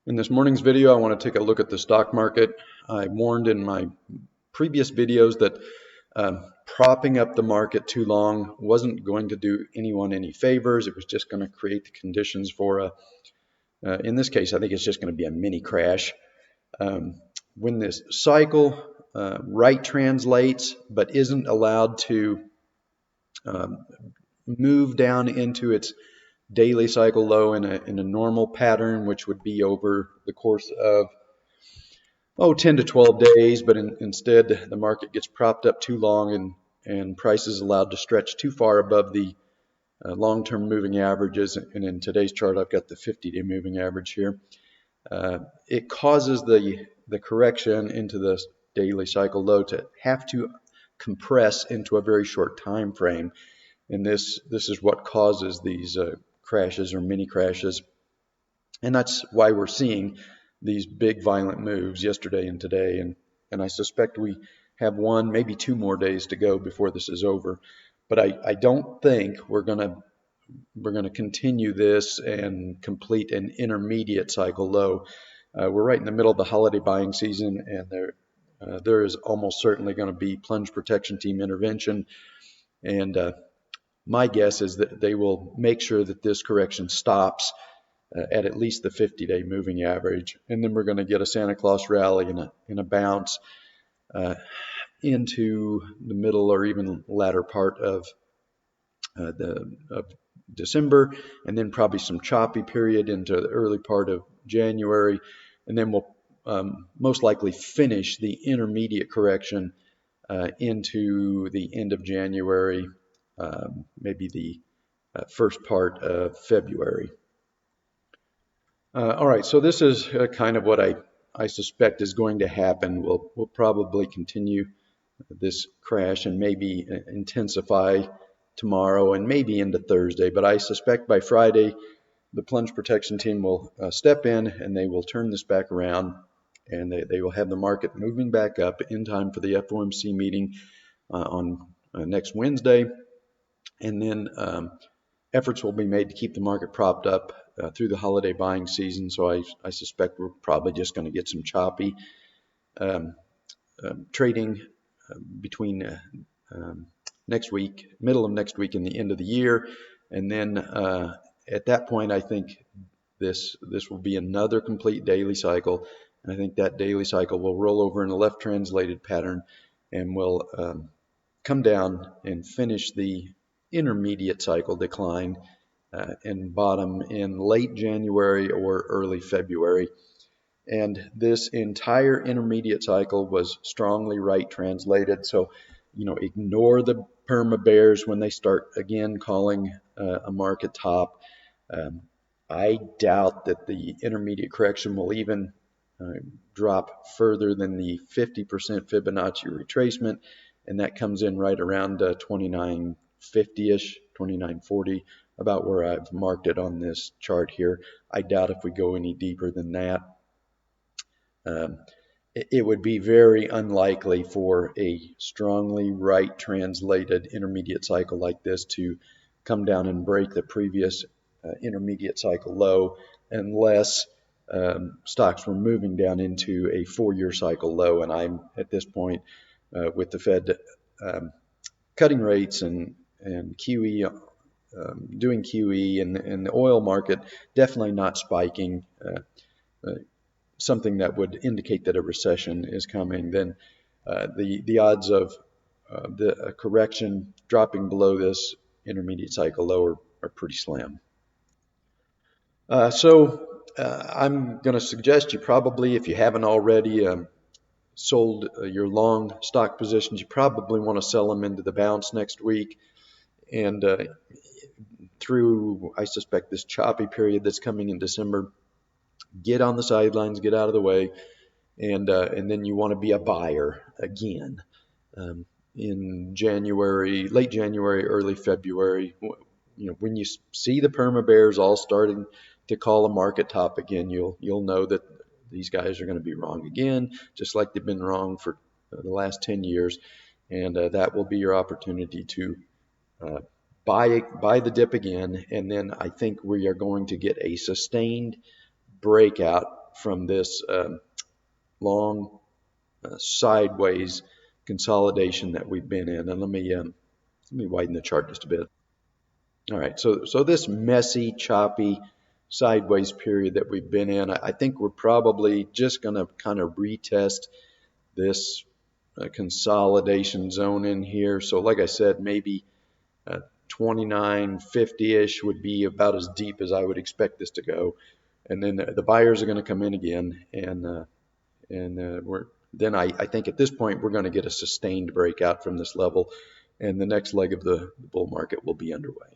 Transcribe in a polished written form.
In this morning's video, I want to take a look at the stock market. I warned in my previous videos that propping up the market too long wasn't going to do anyone any favors. It was just going to create the conditions for in this case, I think it's just going to be a mini crash. When this cycle right translates but isn't allowed to move down into its daily cycle low in a normal pattern, which would be over the course of 10 to 12 days, but instead the market gets propped up too long and prices allowed to stretch too far above the long-term moving averages. And in today's chart, I've got the 50-day moving average here. It causes the correction into the daily cycle low to have to compress into a very short time frame. And this is what causes these crashes or mini crashes. And that's why we're seeing these big violent moves yesterday and today. And I suspect we have one, maybe two more days to go before this is over. But I don't think we're gonna continue this and complete an intermediate cycle low. We're right in the middle of the holiday buying season, and there is almost certainly going to be plunge protection team intervention. And my guess is that they will make sure that this correction stops at least the 50-day moving average, and then we're going to get a Santa Claus rally and a bounce into the middle or even latter part of December, and then probably some choppy period into the early part of January, and then we'll most likely finish the intermediate correction into the end of January, maybe the first part of February. All right, so this is kind of what I suspect is going to happen. We'll probably continue this crash and maybe intensify tomorrow and maybe into Thursday, but I suspect by Friday the plunge protection team will step in and they will turn this back around, and they will have the market moving back up in time for the FOMC meeting on next Wednesday, and then efforts will be made to keep the market propped up through the holiday buying season. So I suspect we're probably just going to get some choppy trading between next week, middle of next week and the end of the year. And then at that point, I think this will be another complete daily cycle. And I think that daily cycle will roll over in a left translated pattern and will come down and finish the intermediate cycle decline and bottom in late January or early February. And this entire intermediate cycle was strongly right translated. So, ignore the perma bears when they start again calling a market top. I doubt that the intermediate correction will even drop further than the 50% Fibonacci retracement, and that comes in right around 2950-ish, 2940, about where I've marked it on this chart here. I doubt if we go any deeper than that. It would be very unlikely for a strongly right translated intermediate cycle like this to come down and break the previous intermediate cycle low unless stocks were moving down into a 4-year cycle low. And I'm at this point with the Fed cutting rates and QE doing QE and the oil market definitely not spiking, something that would indicate that a recession is coming, then the odds of the correction dropping below this intermediate cycle low are pretty slim. So I'm going to suggest you probably, if you haven't already sold your long stock positions, you probably want to sell them into the bounce next week. And through, I suspect, this choppy period that's coming in December, get on the sidelines, get out of the way, and then you want to be a buyer again in January, late January, early February. When you see the perma bears all starting to call a market top again, you'll know that these guys are going to be wrong again, just like they've been wrong for the last 10 years, and that will be your opportunity to buy the dip again. And then I think we are going to get a sustained breakout from this long sideways consolidation that we've been in. And let me widen the chart just a bit. All right, so this messy, choppy, sideways period that we've been in, I think we're probably just going to kind of retest this consolidation zone in here. So like I said, maybe 29.50-ish would be about as deep as I would expect this to go. And then the buyers are going to come in again, and I think at this point we're going to get a sustained breakout from this level, and the next leg of the bull market will be underway.